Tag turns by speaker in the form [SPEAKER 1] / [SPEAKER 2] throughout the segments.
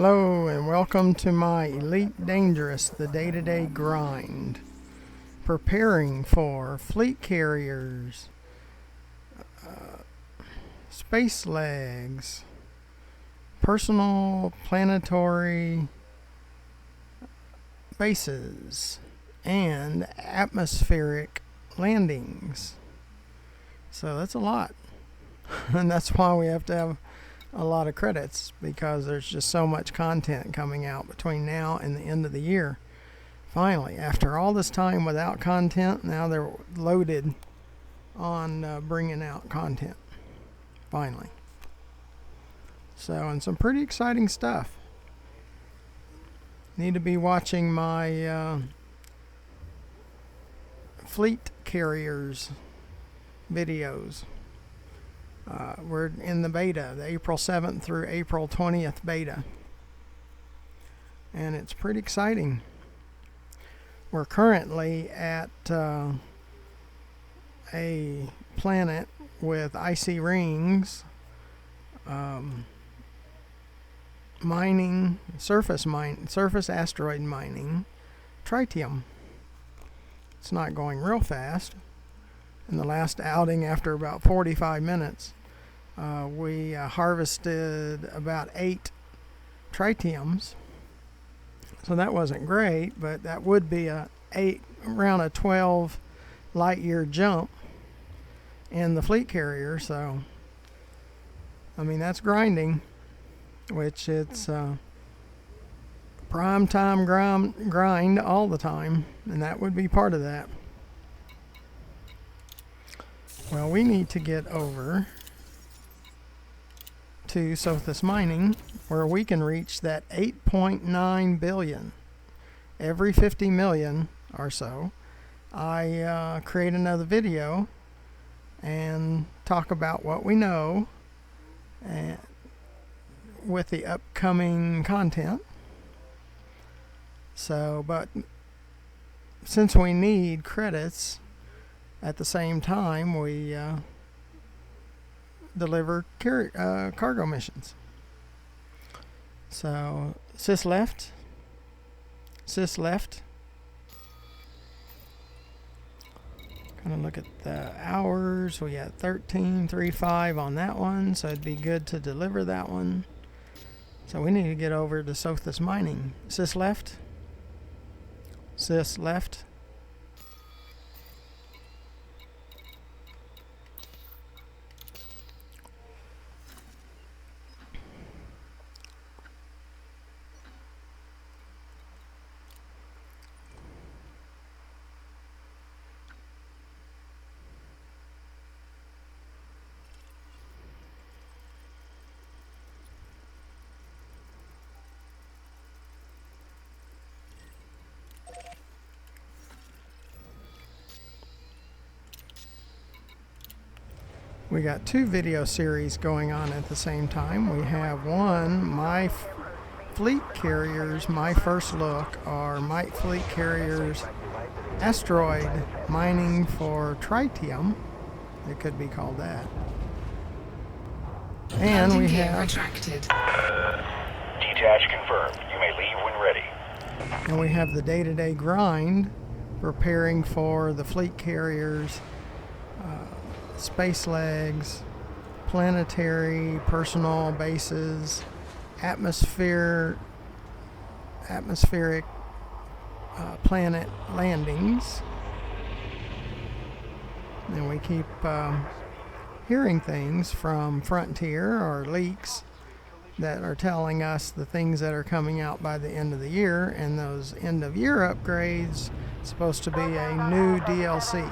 [SPEAKER 1] Hello and welcome to my Elite Dangerous, the day-to-day grind. Preparing for fleet carriers, space legs, personal planetary bases, and atmospheric landings. So that's a lot. And that's why we have to have a lot of credits, because there's just so much content coming out between now and the end of the year. Finally, after all this time without content, now they're loaded on bringing out content. Finally. So, and some pretty exciting stuff. Need to be watching my fleet carriers videos. We're in the beta, the April 7th through April 20th beta. And it's pretty exciting. We're currently at a planet with icy rings, mining, surface asteroid mining, tritium. It's not going real fast. In the last outing, after about 45 minutes, we harvested about 8 tritiums. So that wasn't great, but that would be around a 12 light year jump in the fleet carrier. So, I mean, that's grinding, which it's prime time grind all the time, and that would be part of that. Well, we need to get over to Sothis Mining, where we can reach that 8.9 billion. Every 50 million or so, I create another video and talk about what we know and with the upcoming content. So, but since we need credits, at the same time, we deliver cargo missions. So, sis left. Kind of look at the hours. We got 13:35 on that one, so it'd be good to deliver that one. So we need to get over to Sothis Mining. Sis left. We got 2 video series going on at the same time. We have one, my fleet carriers, my first look, or my fleet carriers asteroid mining for tritium. It could be called that. And we have
[SPEAKER 2] retracted.
[SPEAKER 3] Detach confirmed. You may leave when ready.
[SPEAKER 1] And we have the day-to-day grind, preparing for the fleet carriers, space legs, planetary personal bases, atmospheric planet landings. And we keep hearing things from Frontier or leaks that are telling us the things that are coming out by the end of the year, and those end of year upgrades supposed to be a new DLC.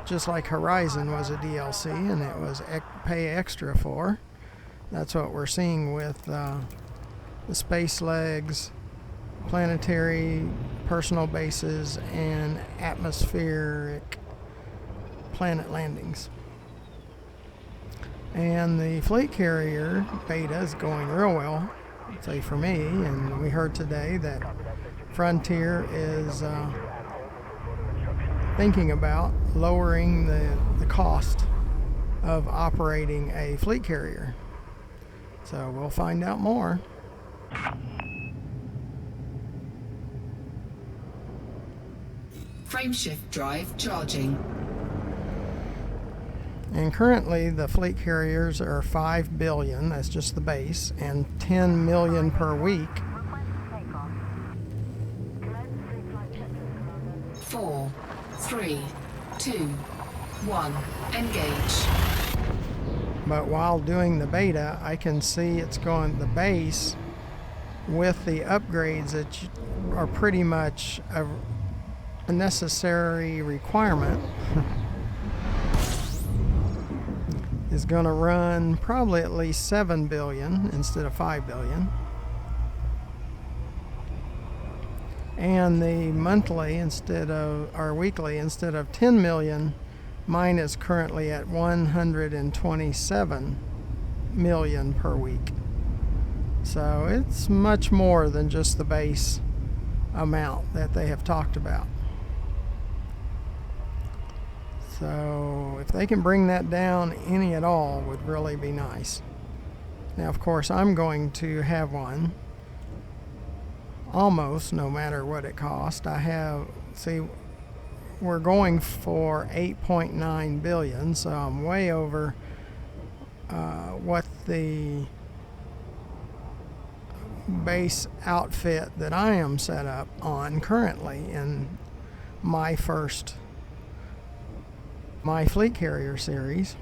[SPEAKER 1] Just like Horizon was a DLC and it was pay extra for. That's what we're seeing with the space legs, planetary personal bases, and atmospheric planet landings. And the fleet carrier beta is going real well, I'd say, for me. And we heard today that Frontier is thinking about lowering the cost of operating a fleet carrier. So we'll find out more.
[SPEAKER 2] Frameshift drive charging.
[SPEAKER 1] And currently the fleet carriers are 5 billion, that's just the base, and 10 million per week.
[SPEAKER 2] 4, 3, 2, 1, engage.
[SPEAKER 1] But while doing the beta, I can see it's going the base with the upgrades that are pretty much a necessary requirement is going to run probably at least 7 billion instead of 5 billion. And the monthly instead of, or weekly instead of 10 million, mine is currently at 127 million per week. So it's much more than just the base amount that they have talked about. So if they can bring that down any at all, would really be nice. Now, of course, I'm going to have one almost no matter what it costs. I have, see, we're going for 8.9 billion, so I'm way over what the base outfit that I am set up on currently in my fleet carrier series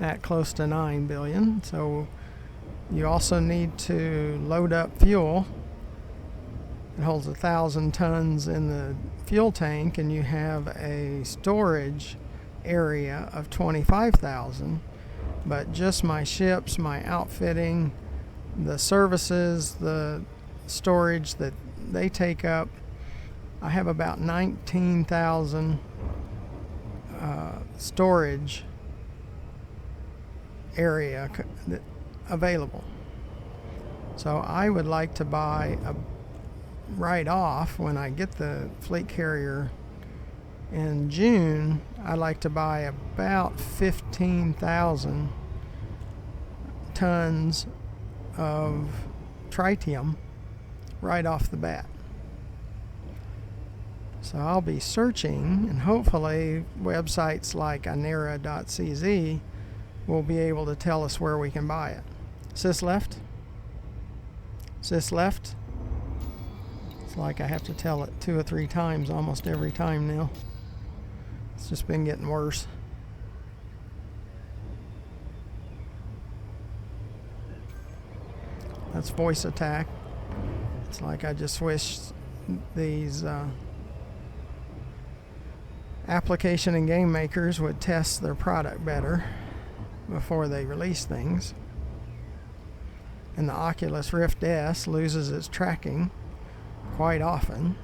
[SPEAKER 1] at close to 9 billion. So you also need to load up fuel. It holds 1,000 tons in the fuel tank, and you have a storage area of 25,000. But just my ships, my outfitting, the services, the storage that they take up, I have about 19,000 storage area available. So I would like to buy right off when I get the fleet carrier in June. I'd like to buy about 15,000 tons of tritium right off the bat. So I'll be searching, and hopefully websites like anera.cz will be able to tell us where we can buy it. Sys left? Sys left? It's like I have to tell it 2 or 3 times almost every time now. It's just been getting worse. That's voice attack. It's like I just wish these application and game makers would test their product better before they release things. And the Oculus Rift S loses its tracking quite often.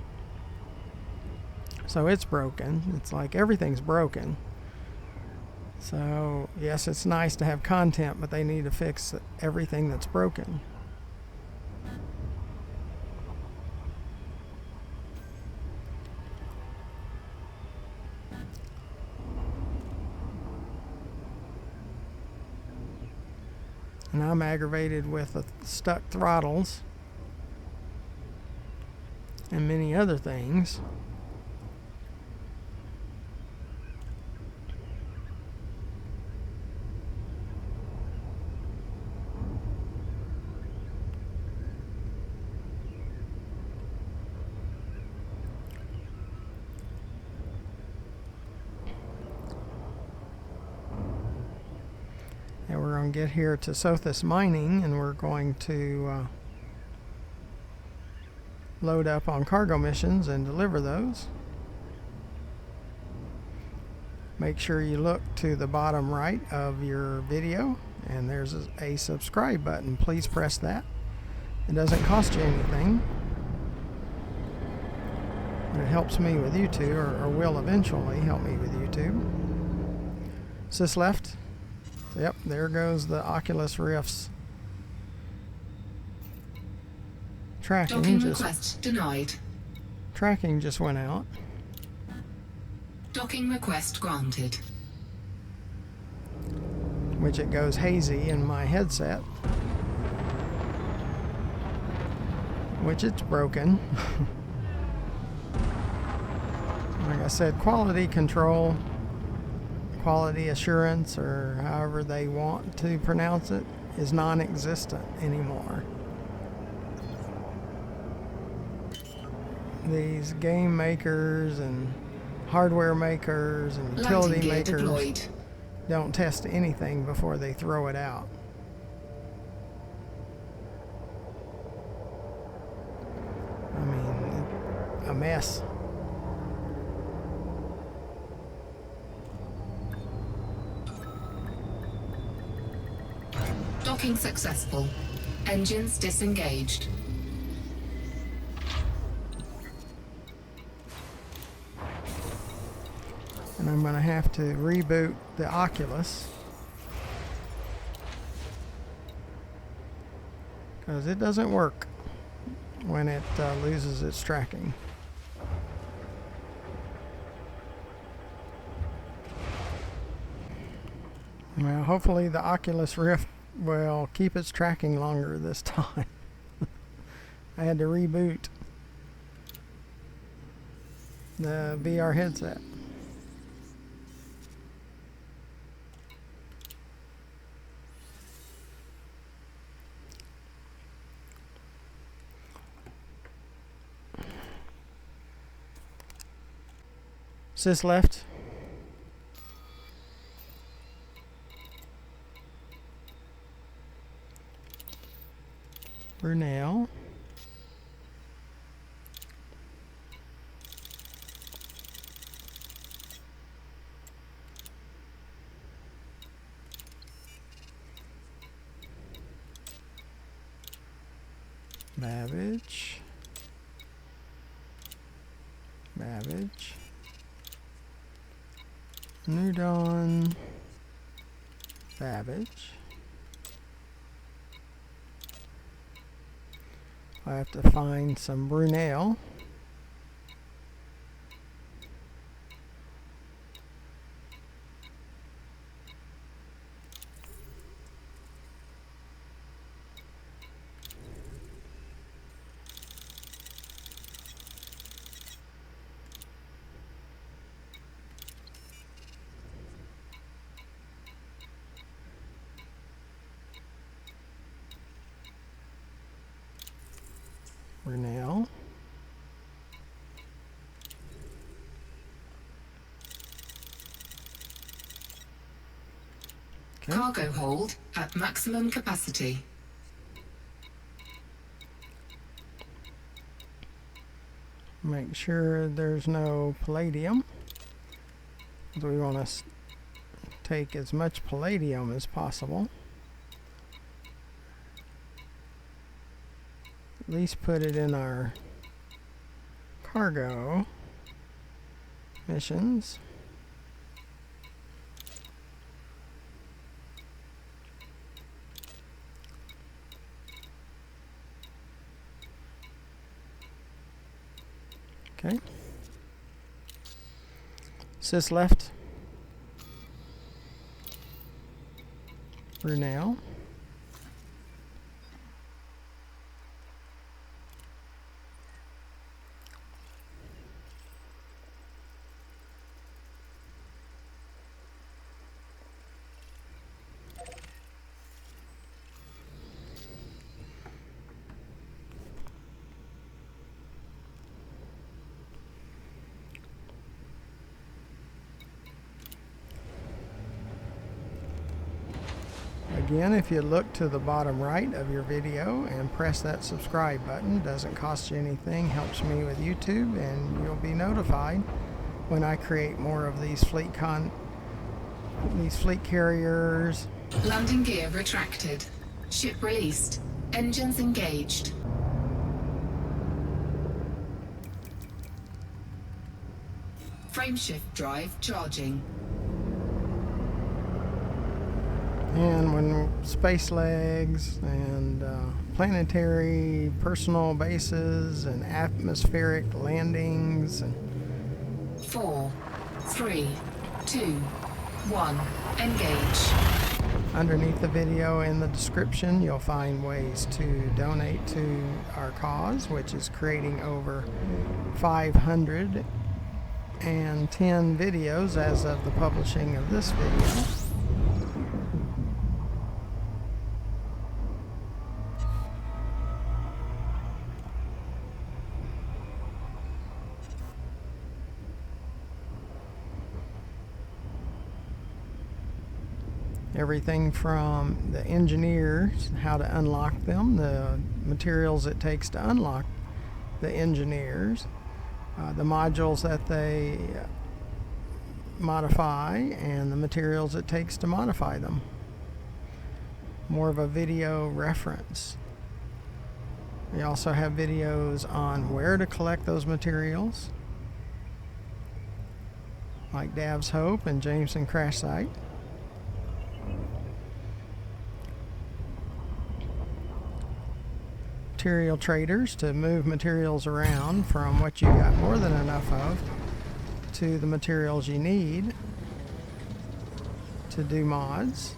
[SPEAKER 1] So it's broken. It's like everything's broken. So yes, it's nice to have content, but they need to fix everything that's broken. And I'm aggravated with the stuck throttles and many other things. And we're going to get here to Sothis Mining, and we're going to load up on cargo missions and deliver those. Make sure you look to the bottom right of your video, and there's a subscribe button. Please press that. It doesn't cost you anything, but it helps me with YouTube, or will eventually help me with YouTube. Sys left. Yep, there goes the Oculus Rift's tracking.
[SPEAKER 2] Docking request denied.
[SPEAKER 1] Tracking just went out.
[SPEAKER 2] Docking request granted.
[SPEAKER 1] Which it goes hazy in my headset. which it's broken. Like I said, quality control, quality assurance, or however they want to pronounce it, is non-existent anymore. These game makers and hardware makers and utility
[SPEAKER 2] Landing gear
[SPEAKER 1] makers
[SPEAKER 2] deployed.
[SPEAKER 1] don't test anything before they throw it out. I mean, a mess.
[SPEAKER 2] Docking successful. Engines disengaged.
[SPEAKER 1] And I'm going to have to reboot the Oculus because it doesn't work when it loses its tracking. Well, hopefully the Oculus Rift will keep its tracking longer this time. I had to reboot the VR headset. Sys left. Brunel. Babbage. Babbage. New Dawn. Babbage. I have to find some Brunel. Brunel. Okay.
[SPEAKER 2] Cargo hold at maximum capacity.
[SPEAKER 1] Make sure there's no palladium. So we want to take as much palladium as possible. At least put it in our cargo missions. Okay. Sys left. Brunel. Again, if you look to the bottom right of your video and press that subscribe button, doesn't cost you anything, helps me with YouTube, and you'll be notified when I create more of these fleet carriers.
[SPEAKER 2] Landing gear retracted. Ship released. Engines engaged. Frameshift drive charging.
[SPEAKER 1] And when space legs and planetary personal bases and atmospheric landings and
[SPEAKER 2] 4, 3, 2, 1, engage.
[SPEAKER 1] Underneath the video in the description, you'll find ways to donate to our cause, which is creating over 510 videos as of the publishing of this video. Everything from the engineers, how to unlock them, the materials it takes to unlock the engineers, the modules that they modify, and the materials it takes to modify them. More of a video reference. We also have videos on where to collect those materials, like Dav's Hope and Jameson Crash Site. Material traders to move materials around from what you got more than enough of to the materials you need to do mods.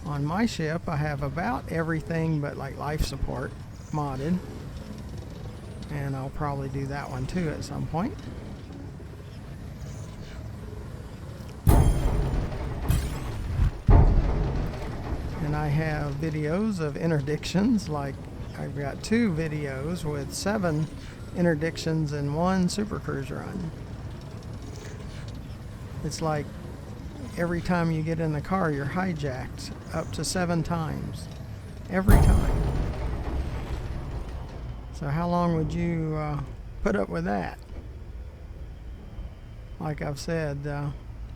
[SPEAKER 1] On my ship I have about everything but like life support modded, and I'll probably do that one too at some point. And I have videos of interdictions, like I've got 2 videos with 7 interdictions in one Super Cruise run. It's like every time you get in the car, you're hijacked up to 7 times. Every time. So how long would you put up with that? Like I've said,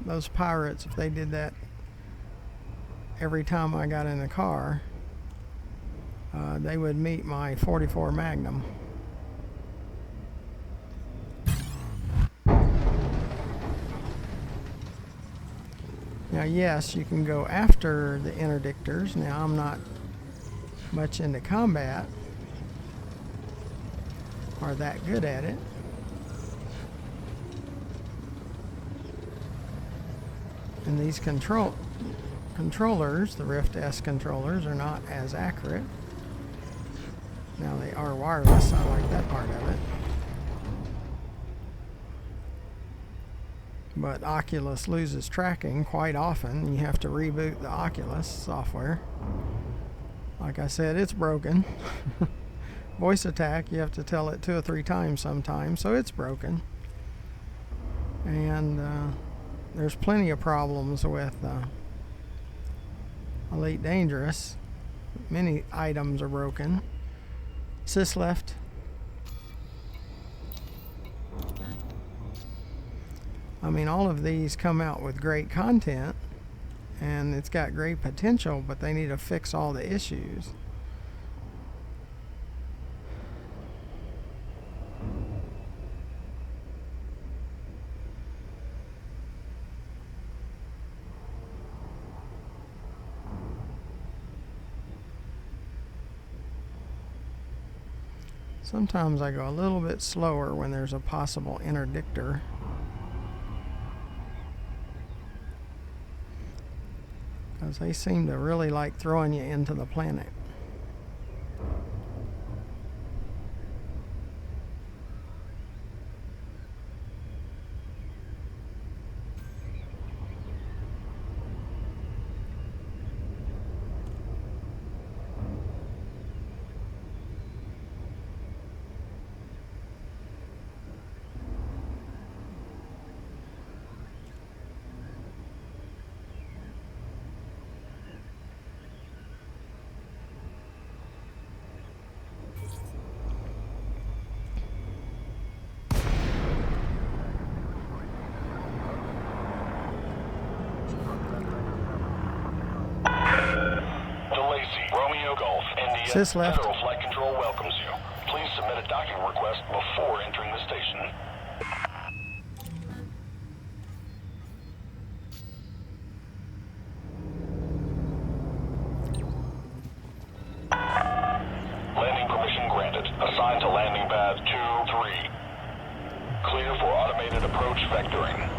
[SPEAKER 1] those pirates, if they did that every time I got in the car, they would meet my 44 Magnum. Now, yes, you can go after the interdictors. Now, I'm not much into combat or that good at it. And these controllers, the Rift S controllers, are not as accurate. Now they are wireless, I like that part of it. But Oculus loses tracking quite often. You have to reboot the Oculus software. Like I said, it's broken. Voice attack, you have to tell it 2 or 3 times sometimes, so it's broken. And there's plenty of problems with Elite Dangerous. Many items are broken. Sysleft. I mean, all of these come out with great content, and it's got great potential, but they need to fix all the issues. Sometimes I go a little bit slower when there's a possible interdictor. Because they seem to really like throwing you into the planet. Sysleft.
[SPEAKER 3] Federal Flight Control welcomes you. Please submit a docking request before entering the station. Landing permission granted. Assigned to landing pad 2-3. Clear for automated approach vectoring.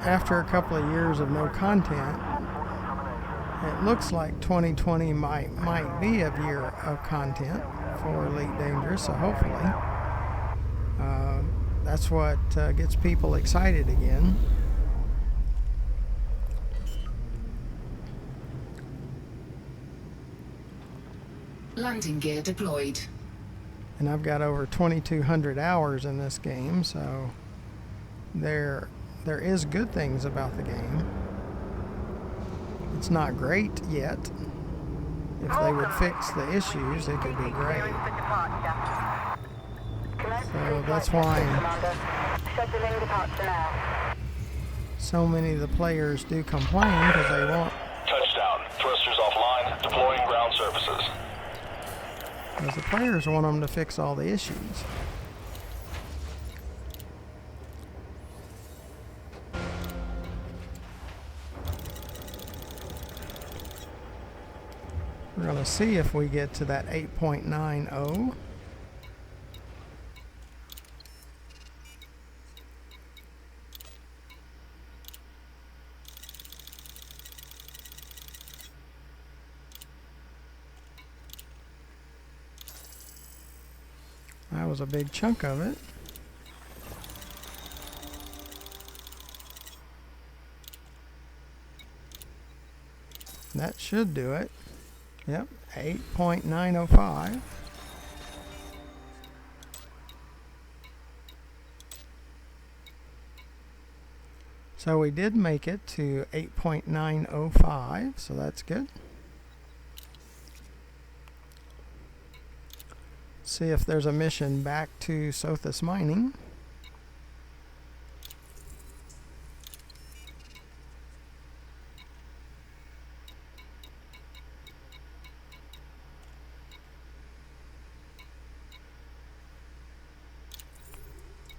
[SPEAKER 1] after a couple of years of no content, it looks like 2020 might be a year of content for Elite Dangerous, so hopefully that's what gets people excited again.
[SPEAKER 2] Landing gear deployed.
[SPEAKER 1] And I've got over 2,200 hours in this game, so there is good things about the game. It's not great yet. If they would fix the issues, it could be great. So that's why so many of the players do complain, because they want...
[SPEAKER 3] Touchdown. Thrusters offline. Deploying ground services.
[SPEAKER 1] Because the players want them to fix all the issues. We're going to see if we get to that 8.90. That was a big chunk of it. That should do it. Yep, 8.905. So we did make it to 8.905, so that's good. See if there's a mission back to Sothis Mining.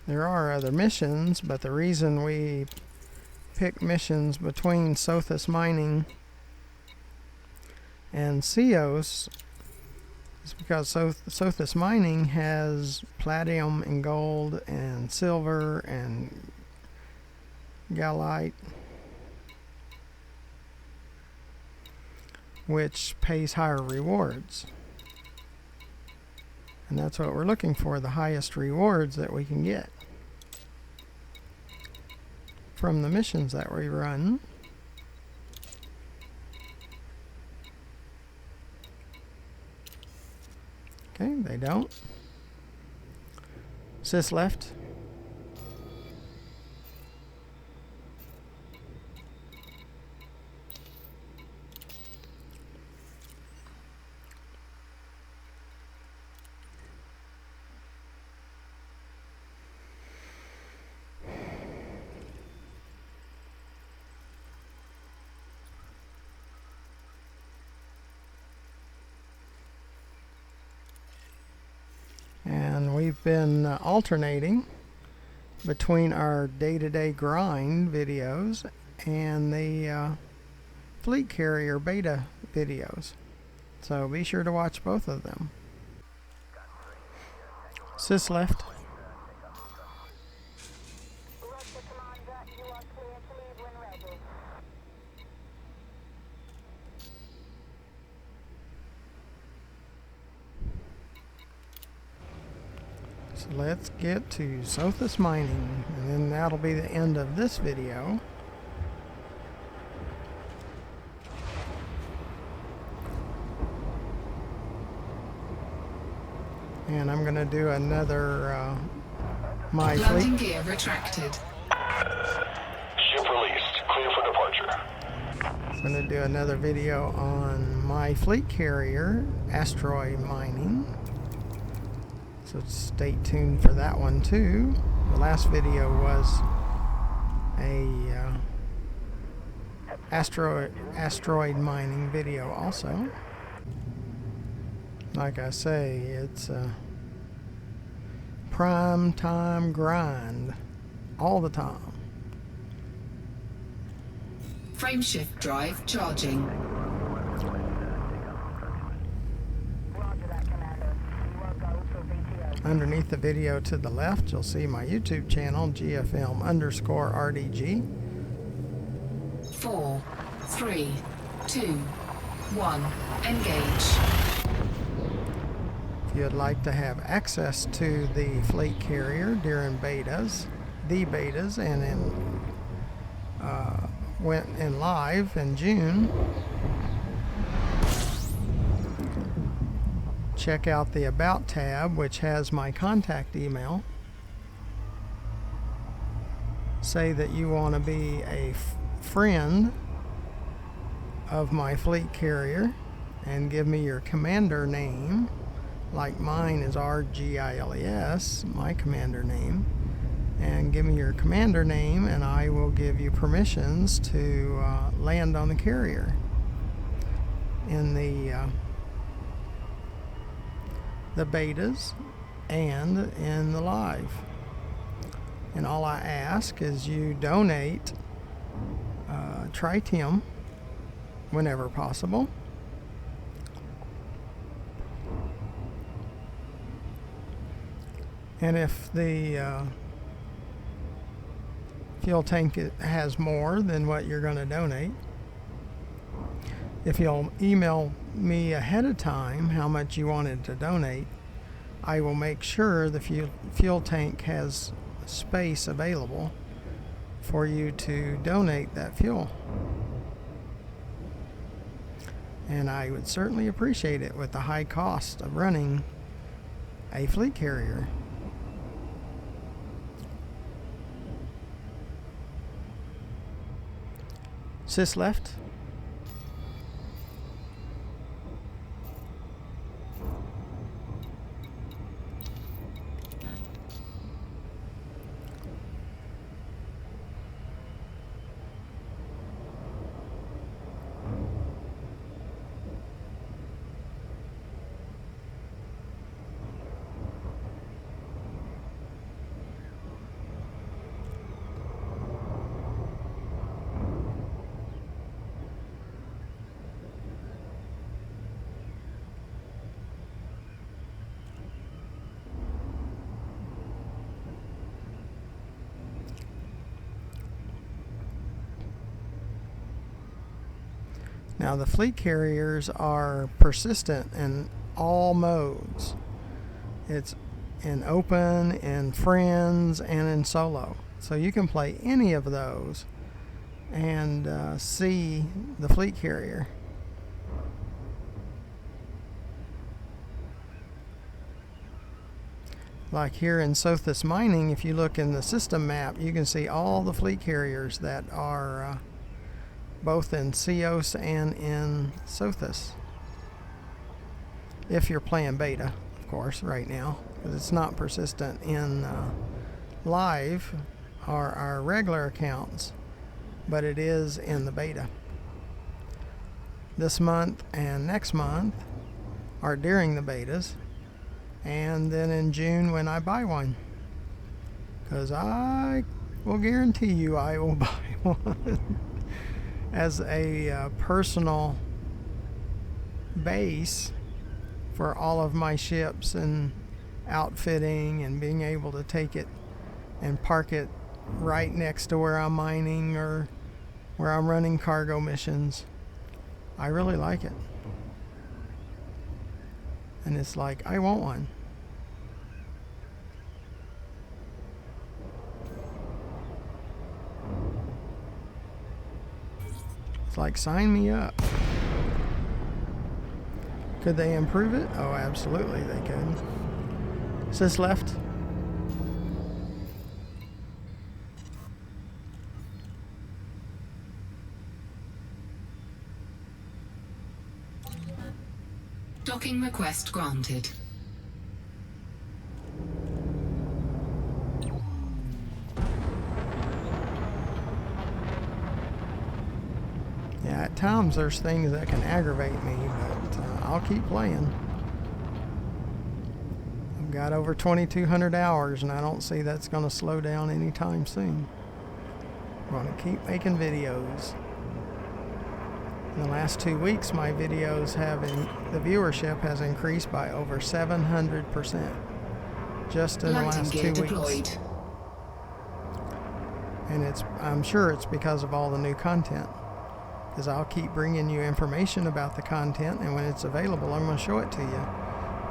[SPEAKER 1] There are other missions, but the reason we pick missions between Sothis Mining and Ceos is because Sothis Mining has platinum and gold and silver and gallite, which pays higher rewards. And that's what we're looking for, the highest rewards that we can get from the missions that we run. Okay, they don't. Sys left. And we've been alternating between our day-to-day grind videos and the fleet carrier beta videos. So be sure to watch both of them. Sys left. So let's get to Sothis Mining, and then that'll be the end of this video. And I'm going to do another my
[SPEAKER 2] Landing
[SPEAKER 1] fleet.
[SPEAKER 2] gear retracted.
[SPEAKER 3] Ship released. Clear for departure.
[SPEAKER 1] I'm going to do another video on my fleet carrier, asteroid mining. So stay tuned for that one too. The last video was a asteroid mining video also. Like I say, it's a prime time grind all the time.
[SPEAKER 2] Frameshift drive charging.
[SPEAKER 1] Underneath the video to the left, you'll see my YouTube channel, GFM_RDG.
[SPEAKER 2] 4, 3, 2, 1. Engage.
[SPEAKER 1] If you'd like to have access to the fleet carrier during betas, and went in live in June, check out the About tab, which has my contact email. Say that you want to be a friend of my fleet carrier and give me your commander name, like mine is RGILES, my commander name, and give me your commander name and I will give you permissions to land on the carrier in the betas and in the live. And all I ask is you donate tritium whenever possible. And if the fuel tank has more than what you're going to donate, if you'll email me ahead of time how much you wanted to donate, I will make sure the fuel tank has space available for you to donate that fuel. And I would certainly appreciate it with the high cost of running a fleet carrier. Sys left. Now the fleet carriers are persistent in all modes. It's in open, in friends, and in solo. So you can play any of those and see the fleet carrier. Like here in Sothis Mining, if you look in the system map, you can see all the fleet carriers that are both in Ceos and in Sothis. If you're playing beta, of course, right now, because it's not persistent in live or our regular accounts, but it is in the beta. This month and next month are during the betas, and then in June when I buy one, because I will guarantee you I will buy one as a personal base for all of my ships and outfitting and being able to take it and park it right next to where I'm mining or where I'm running cargo missions. I really like it. And it's like, I want one. It's like, sign me up. Could they improve it? Oh, absolutely they could. Sis left.
[SPEAKER 2] Docking request granted.
[SPEAKER 1] Yeah, at times there's things that can aggravate me, but I'll keep playing. I've got over 2,200 hours, and I don't see that's going to slow down anytime soon. I'm going to keep making videos. In the last 2 weeks, my videos the viewership has increased by over 700% just in the last 2 weeks. And I'm sure it's because of all the new content. because I'll keep bringing you information about the content, and when it's available, I'm going to show it to you.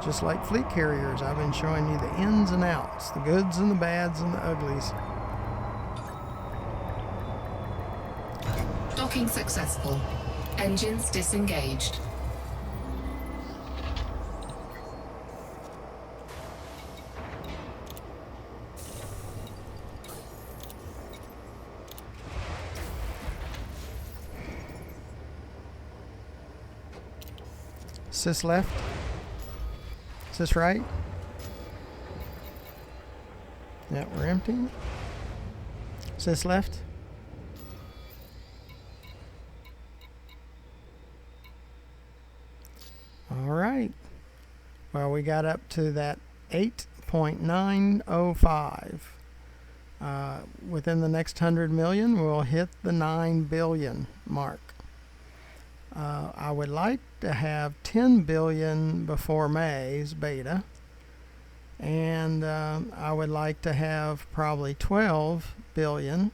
[SPEAKER 1] Just like fleet carriers, I've been showing you the ins and outs, the goods and the bads and the uglies.
[SPEAKER 2] Docking successful. Engines disengaged.
[SPEAKER 1] Sis left? Sis right? Yeah, we're empty. Sis left? All right. Well, we got up to that 8.905. Within the next 100 million, we'll hit the 9 billion mark. I would like to have 10 billion before May's beta, and I would like to have probably 12 to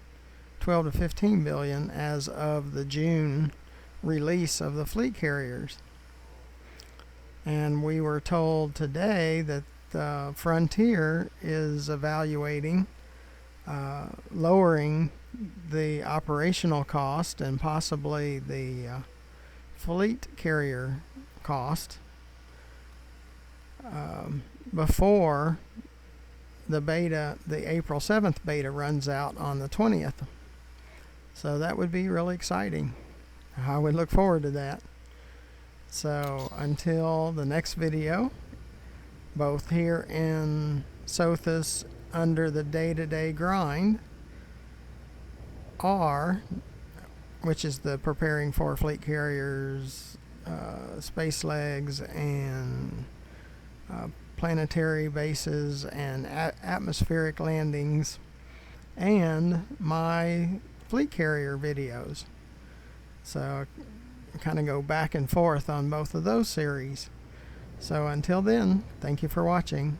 [SPEAKER 1] 15 billion as of the June release of the fleet carriers. And we were told today that Frontier is evaluating lowering the operational cost and possibly the fleet carrier cost before the April 7th beta runs out on the 20th. So that would be really exciting. I would look forward to that. So until the next video, both here in Sothis under the day-to-day grind, which is the preparing for fleet carriers, space legs, and planetary bases and atmospheric landings, and my fleet carrier videos. So kind of go back and forth on both of those series. So until then, thank you for watching.